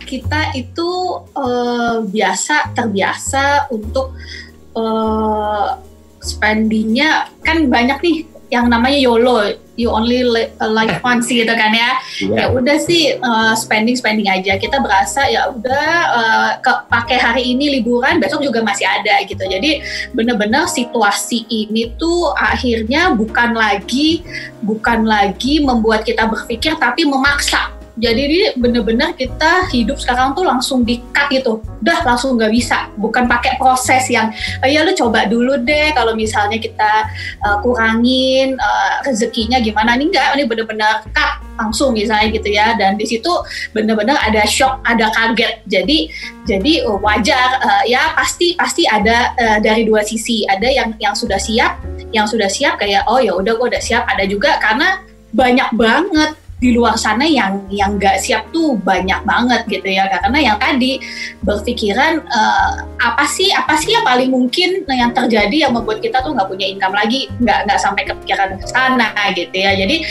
kita itu terbiasa untuk spendingnya kan banyak nih yang namanya YOLO, you only live once gitu kan ya. Ya udah sih spending aja. Kita berasa ya udah pakai hari ini liburan, besok juga masih ada gitu. Jadi benar-benar situasi ini tuh akhirnya bukan lagi membuat kita berpikir, tapi memaksa. Jadi benar-benar kita hidup sekarang tuh langsung di-cut gitu. Udah langsung nggak bisa. Bukan pakai proses yang, ya lu coba dulu deh kalau misalnya kita kurangin rezekinya gimana. Ini enggak, ini benar-benar cut langsung misalnya gitu ya. Dan di situ benar-benar ada shock, ada kaget. Jadi wajar, ya pasti ada dari dua sisi. Ada yang sudah siap kayak oh ya udah gue udah siap. Ada juga karena banyak banget di luar sana yang nggak siap tuh banyak banget gitu ya, karena yang tadi berpikiran apa sih yang paling mungkin yang terjadi yang membuat kita tuh nggak punya income lagi, nggak sampai kepikiran ke sana gitu ya. Jadi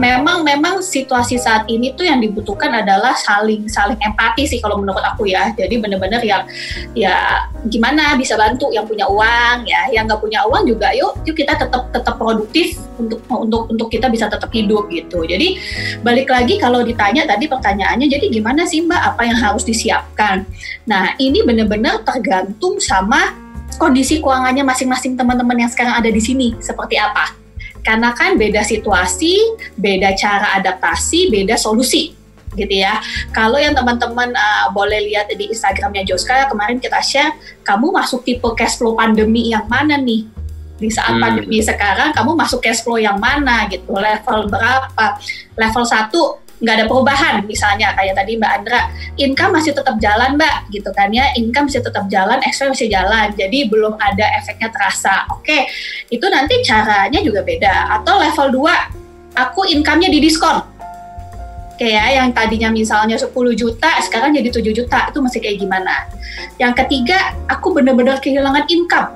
memang situasi saat ini tuh yang dibutuhkan adalah saling empati sih kalau menurut aku ya. Jadi benar-benar yang ya gimana bisa bantu yang punya uang ya, yang nggak punya uang juga yuk kita tetap produktif untuk kita bisa tetap hidup gitu. Jadi balik lagi kalau ditanya tadi pertanyaannya, jadi gimana sih Mbak apa yang harus disiapkan? Nah ini benar-benar tergantung sama kondisi keuangannya masing-masing teman-teman yang sekarang ada di sini seperti apa. Karena kan beda situasi, beda cara adaptasi, beda solusi gitu ya. Kalau yang teman-teman boleh lihat di Instagramnya Joska, kemarin kita share, kamu masuk tipe cash flow pandemi yang mana nih? Di saat pandemi sekarang, kamu masuk cash flow yang mana gitu? Level berapa? Level 1, nggak ada perubahan, misalnya kayak tadi Mbak Andra, income masih tetap jalan Mbak, gitu kan ya, income masih tetap jalan, expense masih jalan, jadi belum ada efeknya terasa. Oke, itu nanti caranya juga beda. Atau level 2, aku income-nya di diskon. Oke ya, yang tadinya misalnya 10 juta, sekarang jadi 7 juta, itu masih kayak gimana? Yang ketiga, aku benar-benar kehilangan income,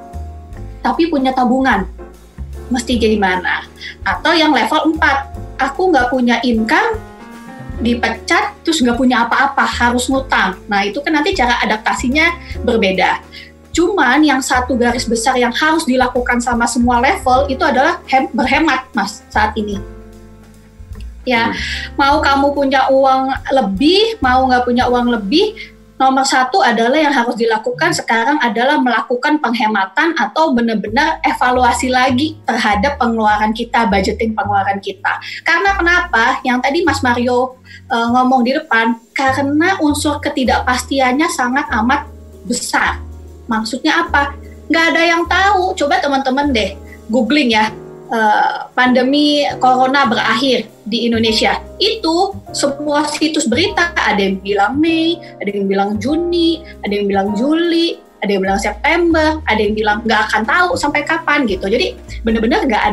tapi punya tabungan, mesti gimana? Atau yang level 4, aku nggak punya income, dipecat, terus nggak punya apa-apa, harus ngutang. Nah itu kan nanti cara adaptasinya berbeda. Cuman yang satu garis besar yang harus dilakukan sama semua level itu adalah berhemat Mas saat ini. Ya, mau kamu punya uang lebih, mau nggak punya uang lebih, nomor 1 adalah yang harus dilakukan sekarang adalah melakukan penghematan atau benar-benar evaluasi lagi terhadap pengeluaran kita, budgeting pengeluaran kita. Karena kenapa? Yang tadi Mas Mario ngomong di depan, karena unsur ketidakpastiannya sangat amat besar. Maksudnya apa? Nggak ada yang tahu. Coba teman-teman deh googling ya, pandemi corona berakhir di Indonesia. Itu semua situs berita, ada yang bilang Mei, ada yang bilang Juni, ada yang bilang Juli, ada yang bilang September, ada yang bilang nggak akan tahu sampai kapan gitu. Jadi benar-benar nggak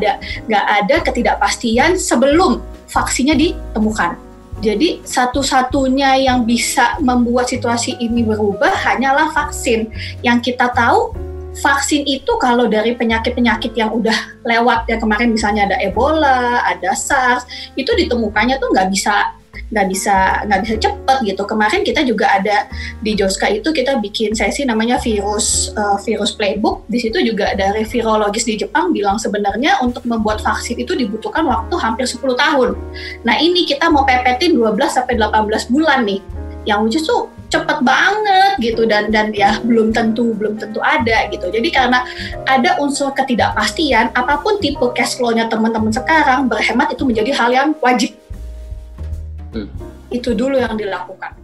ada ketidakpastian sebelum vaksinnya ditemukan. Jadi satu-satunya yang bisa membuat situasi ini berubah hanyalah vaksin. Yang kita tahu vaksin itu kalau dari penyakit-penyakit yang udah lewat ya, kemarin misalnya ada Ebola, ada SARS, itu ditemukannya tuh nggak bisa cepet gitu. Kemarin kita juga ada di Joska itu kita bikin sesi namanya virus playbook. Di situ juga dari virologis di Jepang bilang sebenarnya untuk membuat vaksin itu dibutuhkan waktu hampir 10 tahun. Nah ini kita mau pepetin 12 sampai 18 bulan nih. Yang justru cepet banget gitu dan ya belum tentu ada gitu. Jadi karena ada unsur ketidakpastian, apapun tipe cash flow-nya teman-teman sekarang, berhemat itu menjadi hal yang wajib. Itu dulu yang dilakukan.